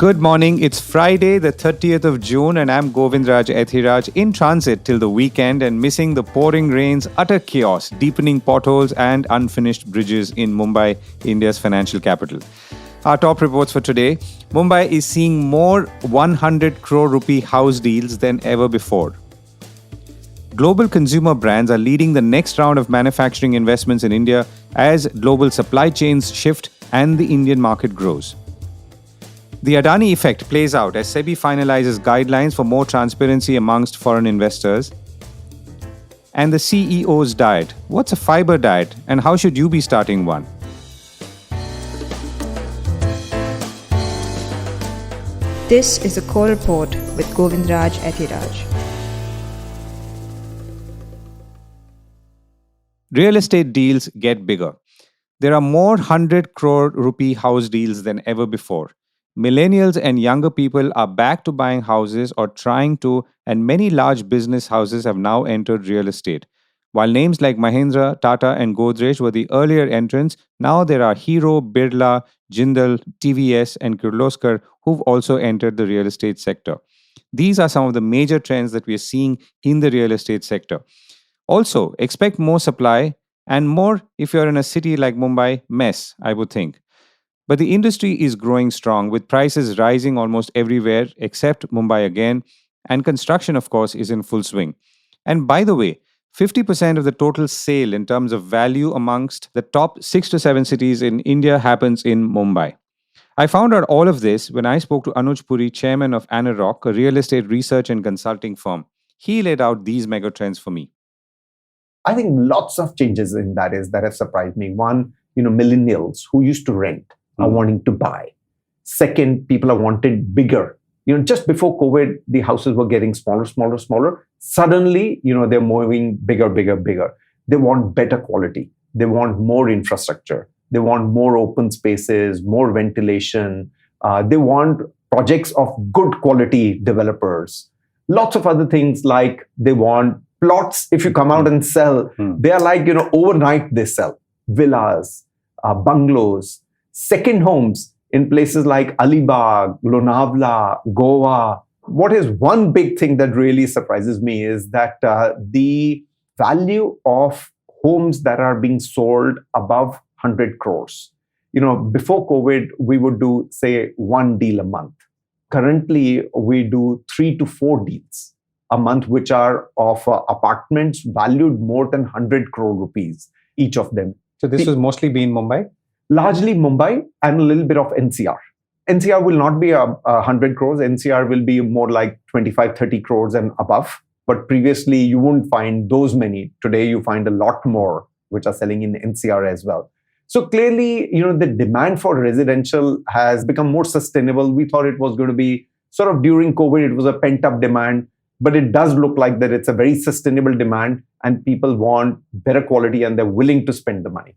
Good morning. It's Friday, the 30th of June, and I'm Govindraj Ethiraj in transit till the weekend and missing the pouring rains, utter chaos, deepening potholes, and unfinished bridges in Mumbai, India's financial capital. Our top reports for today. Mumbai is seeing more 100 crore rupee house deals than ever before. Global consumer brands are leading the next round of manufacturing investments in India as global supply chains shift and the Indian market grows. The Adani effect plays out as SEBI finalizes guidelines for more transparency amongst foreign investors. And the CEO's diet. What's a fiber diet and how should you be starting one? This is a core report with Govindraj Ethiraj. Real estate deals get bigger. There are more 100 crore rupee house deals than ever before. Millennials and younger people are back to buying houses or trying to, and many large business houses have now entered real estate. While names like Mahindra, Tata, and Godrej were the earlier entrants, now there are Hero, Birla, Jindal, TVS, and Kirloskar who've also entered the real estate sector. These are some of the major trends that we are seeing in the real estate sector. Also, expect more supply and more if you're in a city like Mumbai, mess, I would think. But the industry is growing strong with prices rising almost everywhere except Mumbai again, and construction, of course, is in full swing. And by the way, 50% of the total sale in terms of value amongst the top 6 to 7 cities in India happens in Mumbai. I found out all of this when I spoke to Anuj Puri, chairman of Anarock, a real estate research and consulting firm. He laid out these megatrends for me. I think lots of changes in that have surprised me. One, millennials who used to rent are wanting to buy. Second, people are wanting bigger. Just before COVID, the houses were getting smaller. Suddenly, they're moving bigger. They want better quality. They want more infrastructure. They want more open spaces, more ventilation. They want projects of good quality developers. Lots of other things like they want plots. If you come out and sell, they are like, overnight they sell. Villas, bungalows, second homes in places like Alibag, Lonavala, Goa. What is one big thing that really surprises me is that the value of homes that are being sold above 100 crores. Before COVID, we would do, say, one deal a month. Currently, we do 3 to 4 deals a month, which are of apartments valued more than 100 crore rupees, each of them. So this was mostly been Mumbai? Largely Mumbai and a little bit of NCR. NCR will not be 100 crores. NCR will be more like 25, 30 crores and above. But previously, you wouldn't find those many. Today, you find a lot more, which are selling in NCR as well. So clearly, the demand for residential has become more sustainable. We thought it was going to be sort of during COVID, it was a pent-up demand. But it does look like that it's a very sustainable demand and people want better quality and they're willing to spend the money.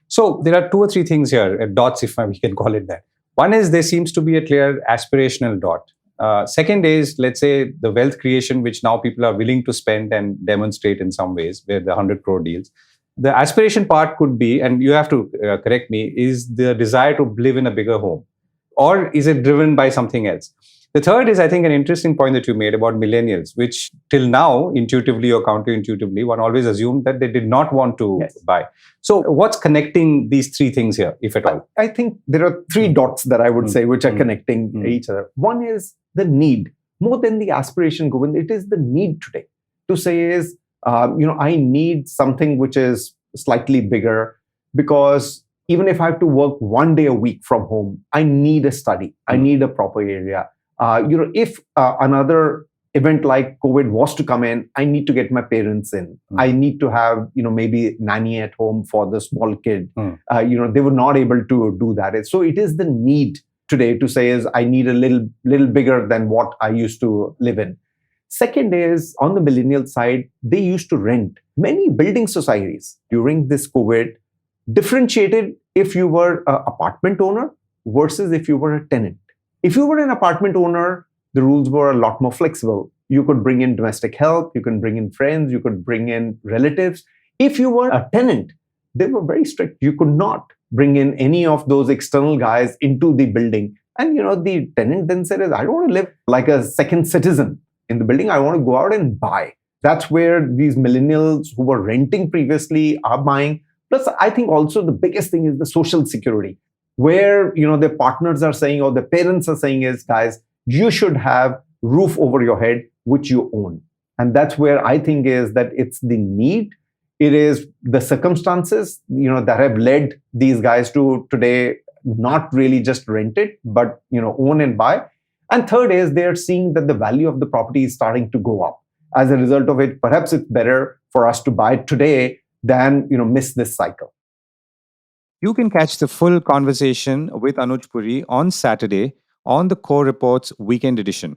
So there are 2 or 3 things here, dots if we can call it that. One is there seems to be a clear aspirational dot. Second is, let's say, the wealth creation, which now people are willing to spend and demonstrate in some ways, where the 100 crore deals. The aspiration part could be, and you have to correct me, is the desire to live in a bigger home? Or is it driven by something else? The third is, I think, an interesting point that you made about millennials, which till now, intuitively or counterintuitively, one always assumed that they did not want to buy. So what's connecting these 3 things here, if at all? I think there are 3 dots that I would say which are connecting each other. One is the need. More than the aspiration, Govind, it is the need today. To say is, I need something which is slightly bigger because even if I have to work 1 day a week from home, I need a study. I need a proper area. If another event like COVID was to come in, I need to get my parents in. I need to have, maybe nanny at home for the small kid. They were not able to do that. So it is the need today to say is I need a little bigger than what I used to live in. Second is on the millennial side, they used to rent. Many building societies during this COVID differentiated if you were an apartment owner versus if you were a tenant. If you were an apartment owner, the rules were a lot more flexible. You could bring in domestic help, you could bring in friends, you could bring in relatives. If you were a tenant, they were very strict. You could not bring in any of those external guys into the building. And the tenant then said, I don't want to live like a second citizen in the building. I want to go out and buy. That's where these millennials who were renting previously are buying. Plus, I think also the biggest thing is the social security, where their partners are saying or their parents are saying is, guys, you should have roof over your head, which you own. And that's where I think is that it's the need. It is the circumstances, that have led these guys to today not really just rent it, but own and buy. And third is they're seeing that the value of the property is starting to go up. As a result of it, perhaps it's better for us to buy today than miss this cycle. You can catch the full conversation with Anuj Puri on Saturday on the Core Reports Weekend Edition.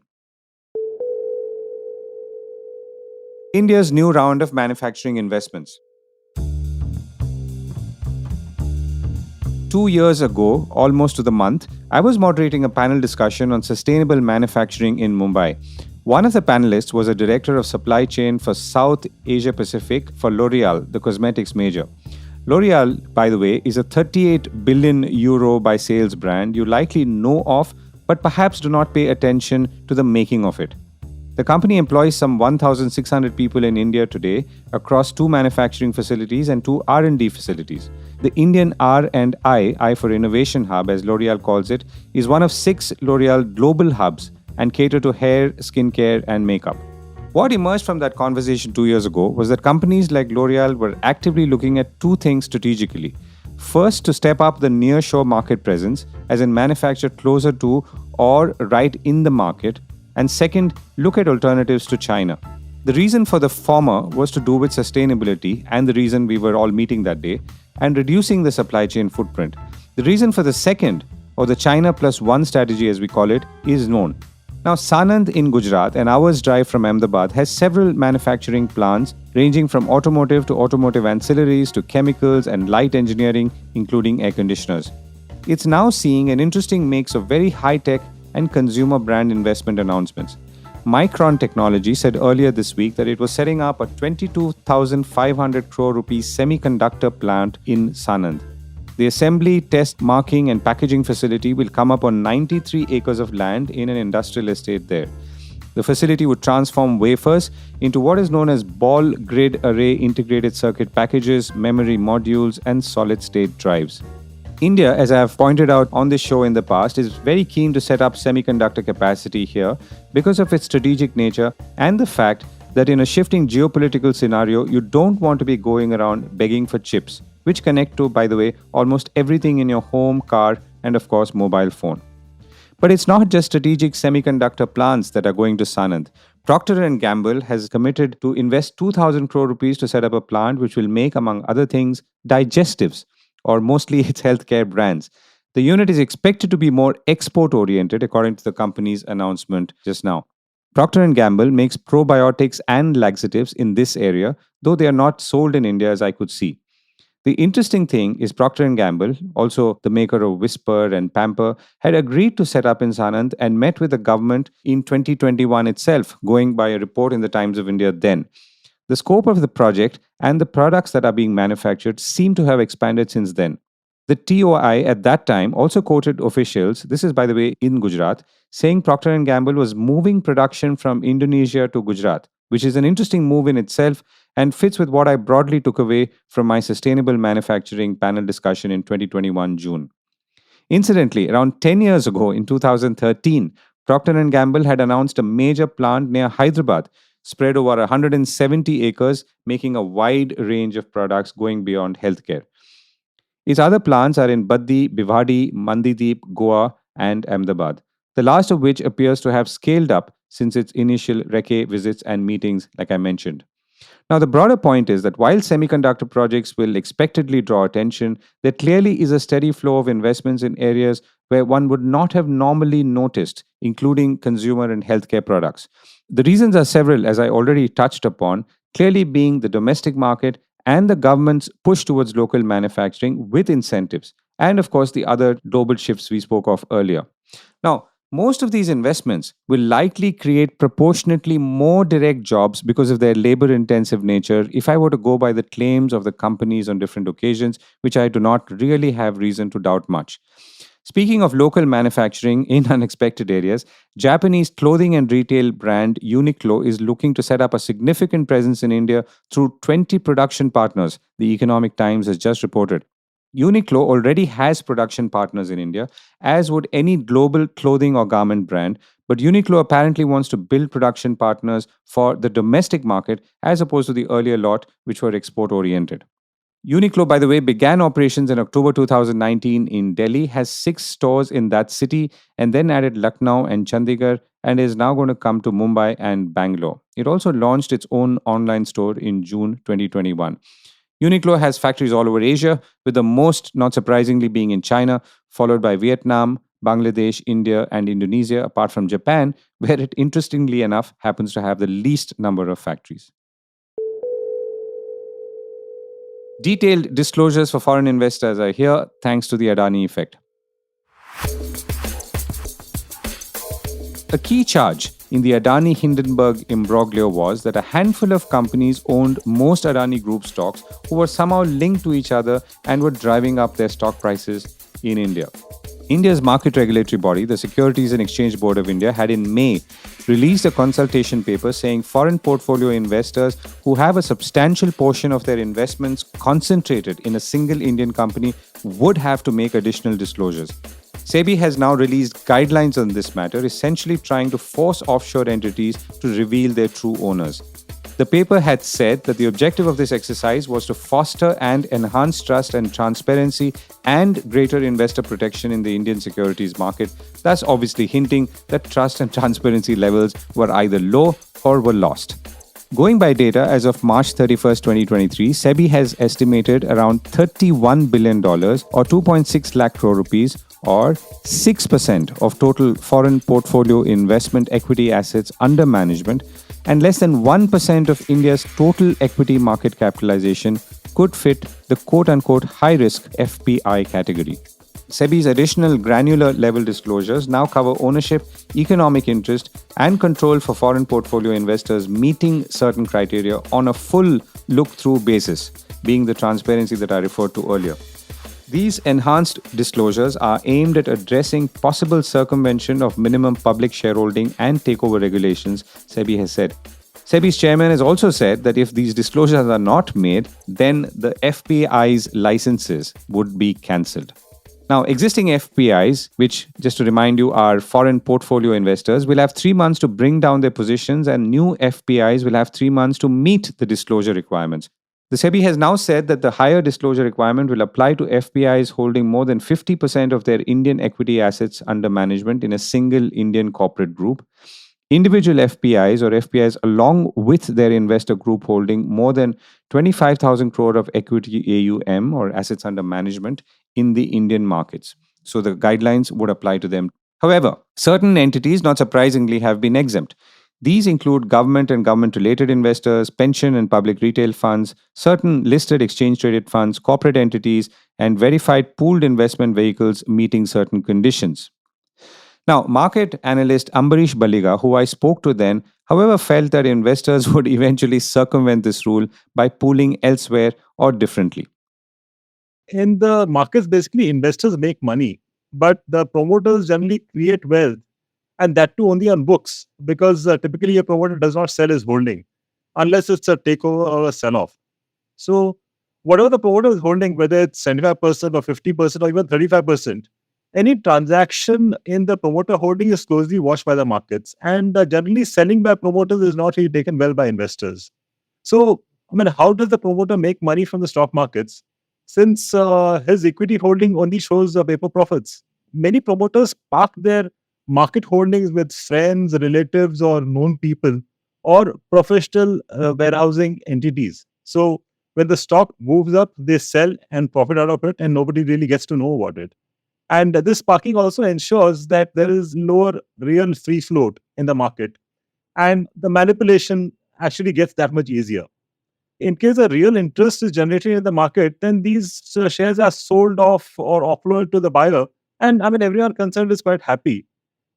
India's new round of manufacturing investments. 2 years ago, almost to the month, I was moderating a panel discussion on sustainable manufacturing in Mumbai. One of the panelists was a director of supply chain for South Asia Pacific for L'Oreal, the cosmetics major. L'Oreal, by the way, is a 38 billion euro by sales brand you likely know of, but perhaps do not pay attention to the making of it. The company employs some 1,600 people in India today across 2 manufacturing facilities and 2 R&D facilities. The Indian R&I, I for Innovation Hub, as L'Oreal calls it, is one of 6 L'Oreal global hubs and cater to hair, skincare, and makeup. What emerged from that conversation 2 years ago was that companies like L'Oreal were actively looking at 2 things strategically. First, to step up the nearshore market presence, as in manufacture closer to or right in the market. And second, look at alternatives to China. The reason for the former was to do with sustainability and the reason we were all meeting that day, and reducing the supply chain footprint. The reason for the second, or the China plus one strategy as we call it, is known. Now, Sanand in Gujarat, an hour's drive from Ahmedabad, has several manufacturing plants ranging from automotive to automotive ancillaries to chemicals and light engineering, including air conditioners. It's now seeing an interesting mix of very high-tech and consumer brand investment announcements. Micron Technology said earlier this week that it was setting up a 22,500 crore rupees semiconductor plant in Sanand. The assembly, test, marking and packaging facility will come up on 93 acres of land in an industrial estate there. The facility would transform wafers into what is known as ball grid array integrated circuit packages, memory modules and solid-state drives. India, as I have pointed out on this show in the past, is very keen to set up semiconductor capacity here because of its strategic nature and the fact that in a shifting geopolitical scenario, you don't want to be going around begging for chips, which connect to, by the way, almost everything in your home, car, and of course, mobile phone. But it's not just strategic semiconductor plants that are going to Sanand. Procter & Gamble has committed to invest 2,000 crore rupees to set up a plant which will make, among other things, digestives, or mostly its healthcare brands. The unit is expected to be more export-oriented, according to the company's announcement just now. Procter & Gamble makes probiotics and laxatives in this area, though they are not sold in India as I could see. The interesting thing is Procter & Gamble, also the maker of Whisper and Pamper, had agreed to set up in Sanand and met with the government in 2021 itself, going by a report in the Times of India then. The scope of the project and the products that are being manufactured seem to have expanded since then. The TOI at that time also quoted officials, this is by the way in Gujarat, saying Procter & Gamble was moving production from Indonesia to Gujarat, which is an interesting move in itself and fits with what I broadly took away from my sustainable manufacturing panel discussion in 2021 June. Incidentally, around 10 years ago in 2013, Procter & Gamble had announced a major plant near Hyderabad, spread over 170 acres, making a wide range of products going beyond healthcare. Its other plants are in Baddi, Bhiwadi, Mandideep, Goa, and Ahmedabad, the last of which appears to have scaled up since its initial recce visits and meetings, like I mentioned. Now, the broader point is that while semiconductor projects will expectedly draw attention, there clearly is a steady flow of investments in areas where one would not have normally noticed, including consumer and healthcare products. The reasons are several, as I already touched upon, clearly being the domestic market and the government's push towards local manufacturing with incentives, and of course the other global shifts we spoke of earlier. Now, most of these investments will likely create proportionately more direct jobs because of their labor intensive nature, if I were to go by the claims of the companies on different occasions, which I do not really have reason to doubt much. Speaking of local manufacturing in unexpected areas, Japanese clothing and retail brand Uniqlo is looking to set up a significant presence in India through 20 production partners, the Economic Times has just reported. Uniqlo already has production partners in India, as would any global clothing or garment brand, but Uniqlo apparently wants to build production partners for the domestic market as opposed to the earlier lot, which were export oriented. Uniqlo, by the way, began operations in October 2019 in Delhi, has 6 stores in that city, and then added Lucknow and Chandigarh, and is now going to come to Mumbai and Bangalore. It also launched its own online store in June 2021. Uniqlo has factories all over Asia, with the most, not surprisingly, being in China, followed by Vietnam, Bangladesh, India, and Indonesia, apart from Japan, where it interestingly enough happens to have the least number of factories. Detailed disclosures for foreign investors are here thanks to the Adani effect. A key charge in the Adani Hindenburg imbroglio was that a handful of companies owned most Adani Group stocks who were somehow linked to each other and were driving up their stock prices in India. India's market regulatory body, the Securities and Exchange Board of India, had in May released a consultation paper saying foreign portfolio investors who have a substantial portion of their investments concentrated in a single Indian company would have to make additional disclosures. SEBI has now released guidelines on this matter, essentially trying to force offshore entities to reveal their true owners. The paper had said that the objective of this exercise was to foster and enhance trust and transparency and greater investor protection in the Indian securities market, thus obviously hinting that trust and transparency levels were either low or were lost. Going by data as of March 31st, 2023, SEBI has estimated around $31 billion or 2.6 lakh crore rupees or 6% of total foreign portfolio investment equity assets under management, and less than 1% of India's total equity market capitalization could fit the quote-unquote high-risk FPI category. SEBI's additional granular level disclosures now cover ownership, economic interest, and control for foreign portfolio investors meeting certain criteria on a full look-through basis, being the transparency that I referred to earlier. These enhanced disclosures are aimed at addressing possible circumvention of minimum public shareholding and takeover regulations, SEBI has said. SEBI's chairman has also said that if these disclosures are not made, then the FPI's licenses would be cancelled. Now, existing FPIs, which, just to remind you, are foreign portfolio investors, will have 3 months to bring down their positions, and new FPIs will have 3 months to meet the disclosure requirements. The SEBI has now said that the higher disclosure requirement will apply to FPIs holding more than 50% of their Indian equity assets under management in a single Indian corporate group. Individual FPIs or FPIs along with their investor group holding more than 25,000 crore of equity AUM or assets under management in the Indian markets. So the guidelines would apply to them. However, certain entities, not surprisingly, have been exempt. These include government and government-related investors, pension and public retail funds, certain listed exchange-traded funds, corporate entities, and verified pooled investment vehicles meeting certain conditions. Now, market analyst Ambarish Baliga, who I spoke to then, however, felt that investors would eventually circumvent this rule by pooling elsewhere or differently. In the markets, basically, investors make money, but the promoters generally create wealth, and that too only on books, because typically a promoter does not sell his holding unless it's a takeover or a sell-off. So whatever the promoter is holding, whether it's 75% or 50% or even 35%, any transaction in the promoter holding is closely watched by the markets, and generally selling by promoters is not really taken well by investors. So, how does the promoter make money from the stock markets since his equity holding only shows paper profits? Many promoters park their market holdings with friends, relatives, or known people, or professional warehousing entities. So when the stock moves up, they sell and profit out of it, and nobody really gets to know about it. And this parking also ensures that there is lower real free float in the market, and the manipulation actually gets that much easier. In case a real interest is generated in the market, then these shares are sold off or offloaded to the buyer, and everyone concerned is quite happy.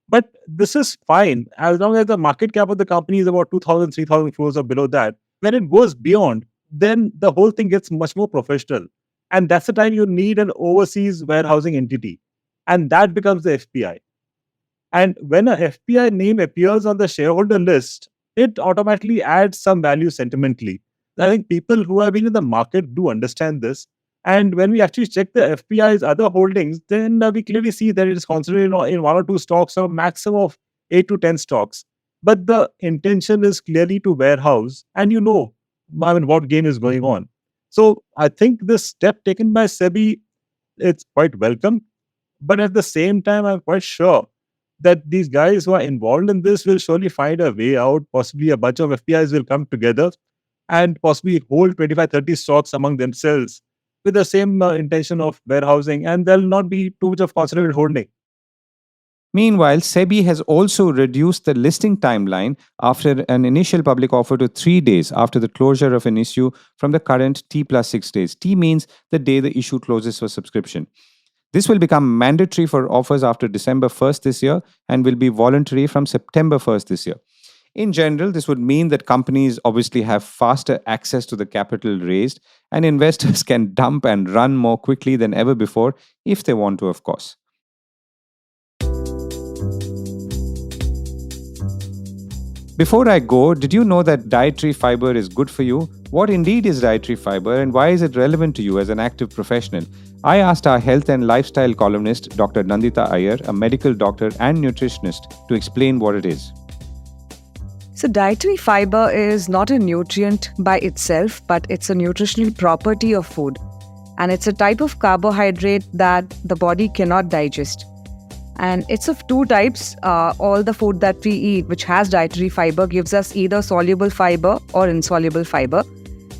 But this is fine as long as the market cap of the company is about 2,000, 3,000 crores or below that. When it goes beyond, then the whole thing gets much more professional. And that's the time you need an overseas warehousing entity. and that becomes the FPI. And when a FPI name appears on the shareholder list, it automatically adds some value sentimentally. I think people who have been in the market do understand this. And when we actually check the FPI's other holdings, then we clearly see that it is concentrated in one or two stocks or maximum of 8 to 10 stocks. But the intention is clearly to warehouse, and what game is going on. So I think this step taken by SEBI, it's quite welcome. But at the same time, I'm quite sure that these guys who are involved in this will surely find a way out. Possibly a bunch of FPIs will come together and possibly hold 25, 30 stocks among themselves with the same intention of warehousing, and there'll not be too much of concentrated holding. Meanwhile, SEBI has also reduced the listing timeline after an initial public offer to 3 days after the closure of an issue from the current T plus 6 days. T means the day the issue closes for subscription. This will become mandatory for offers after December 1st this year and will be voluntary from September 1st this year. In general, this would mean that companies obviously have faster access to the capital raised, and investors can dump and run more quickly than ever before if they want to, of course. Before I go, did you know that dietary fiber is good for you? What indeed is dietary fiber and why is it relevant to you as an active professional? I asked our health and lifestyle columnist, Dr. Nandita Iyer, a medical doctor and nutritionist, to explain what it is. So dietary fiber is not a nutrient by itself, but it's a nutritional property of food. And it's a type of carbohydrate that the body cannot digest. And it's of two types. All the food that we eat, which has dietary fiber, gives us either soluble fiber or insoluble fiber.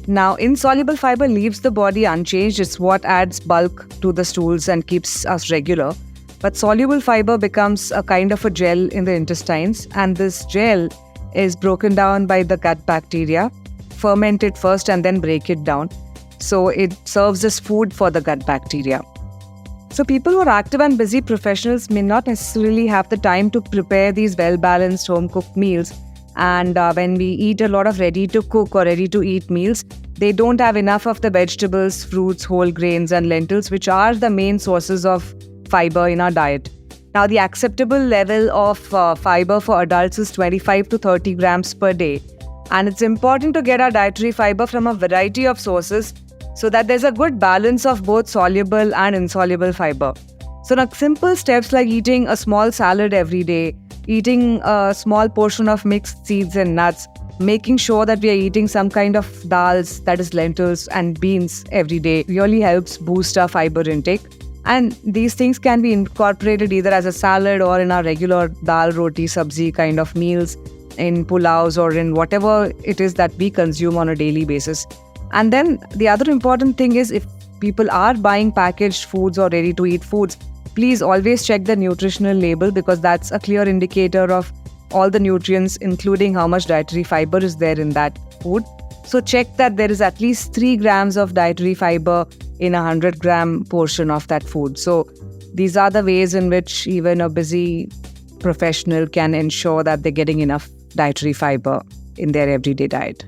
Now, insoluble fiber leaves the body unchanged. It's what adds bulk to the stools and keeps us regular. But soluble fiber becomes a kind of a gel in the intestines. And this gel is broken down by the gut bacteria, ferment it first and then break it down. So it serves as food for the gut bacteria. So people who are active and busy professionals may not necessarily have the time to prepare these well-balanced home-cooked meals. And when we eat a lot of ready-to-cook or ready-to-eat meals, they don't have enough of the vegetables, fruits, whole grains and lentils, which are the main sources of fiber in our diet. Now, the acceptable level of fiber for adults is 25 to 30 grams per day. And it's important to get our dietary fiber from a variety of sources so that there's a good balance of both soluble and insoluble fiber. So now simple steps like eating a small salad every day, eating a small portion of mixed seeds and nuts, making sure that we are eating some kind of dals, that is lentils and beans every day, really helps boost our fiber intake. And these things can be incorporated either as a salad or in our regular dal, roti, sabzi kind of meals, in pulaus or in whatever it is that we consume on a daily basis. And then the other important thing is, if people are buying packaged foods or ready-to-eat foods, please always check the nutritional label, because that's a clear indicator of all the nutrients, including how much dietary fiber is there in that food. So check that there is at least 3 grams of dietary fiber in a 100-gram portion of that food. So these are the ways in which even a busy professional can ensure that they're getting enough dietary fiber in their everyday diet.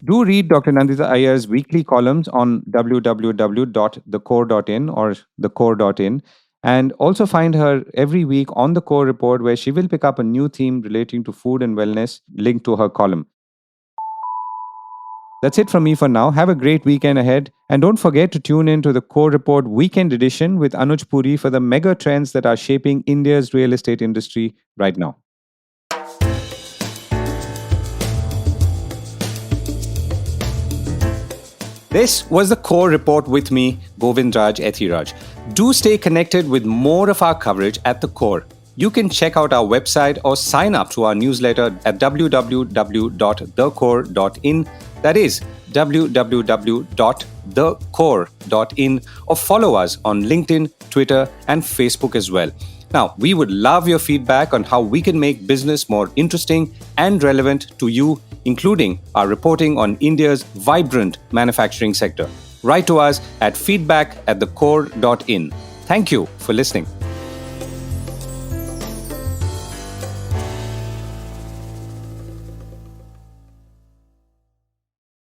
Do read Dr. Nandita Iyer's weekly columns on www.thecore.in or thecore.in, and also find her every week on the Core Report, where she will pick up a new theme relating to food and wellness linked to her column. That's it from me for now. Have a great weekend ahead, and don't forget to tune in to the Core Report Weekend Edition with Anuj Puri for the mega trends that are shaping India's real estate industry right now. This was the Core Report with me, Govindraj Ethiraj. Do stay connected with more of our coverage at the Core. You can check out our website or sign up to our newsletter at www.thecore.in. That is www.thecore.in, or follow us on LinkedIn, Twitter, and Facebook as well. Now, we would love your feedback on how we can make business more interesting and relevant to you, including our reporting on India's vibrant manufacturing sector. Write to us at feedback@thecore.in. Thank you for listening.